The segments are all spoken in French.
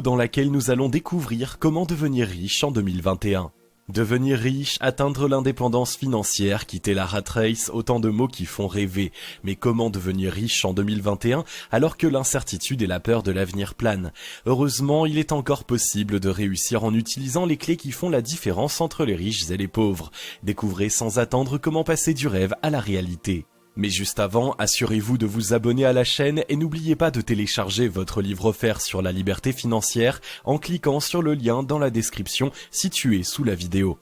Dans laquelle nous allons découvrir comment devenir riche en 2021. Devenir riche, atteindre l'indépendance financière, quitter la rat race, autant de mots qui font rêver. Mais comment devenir riche en 2021 alors que l'incertitude et la peur de l'avenir planent? Heureusement, il est encore possible de réussir en utilisant les clés qui font la différence entre les riches et les pauvres. Découvrez sans attendre comment passer du rêve à la réalité. Mais juste avant, assurez-vous de vous abonner à la chaîne et n'oubliez pas de télécharger votre livre offert sur la liberté financière en cliquant sur le lien dans la description situé sous la vidéo.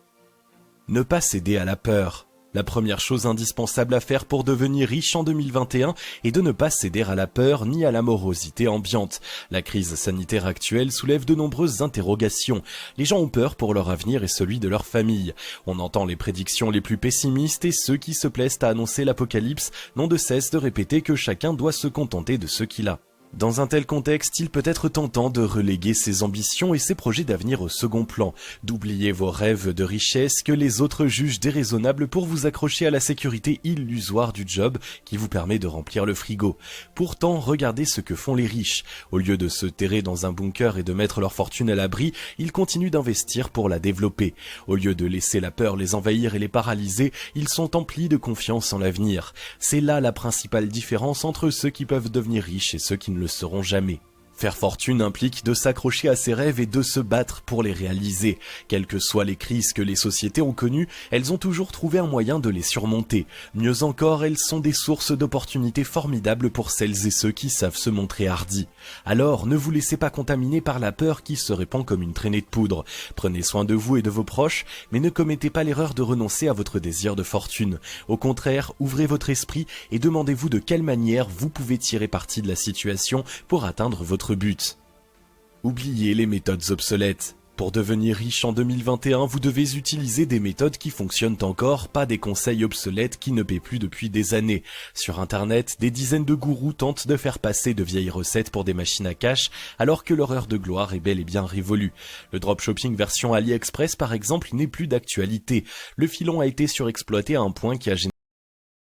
Ne pas céder à la peur. La première chose indispensable à faire pour devenir riche en 2021 est de ne pas céder à la peur ni à la morosité ambiante. La crise sanitaire actuelle soulève de nombreuses interrogations. Les gens ont peur pour leur avenir et celui de leur famille. On entend les prédictions les plus pessimistes et ceux qui se plaisent à annoncer l'apocalypse n'ont de cesse de répéter que chacun doit se contenter de ce qu'il a. Dans un tel contexte, il peut être tentant de reléguer ses ambitions et ses projets d'avenir au second plan, d'oublier vos rêves de richesse que les autres jugent déraisonnables pour vous accrocher à la sécurité illusoire du job qui vous permet de remplir le frigo. Pourtant, regardez ce que font les riches. Au lieu de se terrer dans un bunker et de mettre leur fortune à l'abri, ils continuent d'investir pour la développer. Au lieu de laisser la peur les envahir et les paralyser, ils sont emplis de confiance en l'avenir. C'est là la principale différence entre ceux qui peuvent devenir riches et ceux qui ne le seront jamais. Faire fortune implique de s'accrocher à ses rêves et de se battre pour les réaliser. Quelles que soient les crises que les sociétés ont connues, elles ont toujours trouvé un moyen de les surmonter. Mieux encore, elles sont des sources d'opportunités formidables pour celles et ceux qui savent se montrer hardis. Alors, ne vous laissez pas contaminer par la peur qui se répand comme une traînée de poudre. Prenez soin de vous et de vos proches, mais ne commettez pas l'erreur de renoncer à votre désir de fortune. Au contraire, ouvrez votre esprit et demandez-vous de quelle manière vous pouvez tirer parti de la situation pour atteindre votre but. Oubliez les méthodes obsolètes. Pour devenir riche en 2021, vous devez utiliser des méthodes qui fonctionnent encore, pas des conseils obsolètes qui ne paient plus depuis des années. Sur internet, des dizaines de gourous tentent de faire passer de vieilles recettes pour des machines à cash, alors que leur heure de gloire est bel et bien révolue. Le dropshipping version AliExpress par exemple n'est plus d'actualité. Le filon a été surexploité à un point qui a généré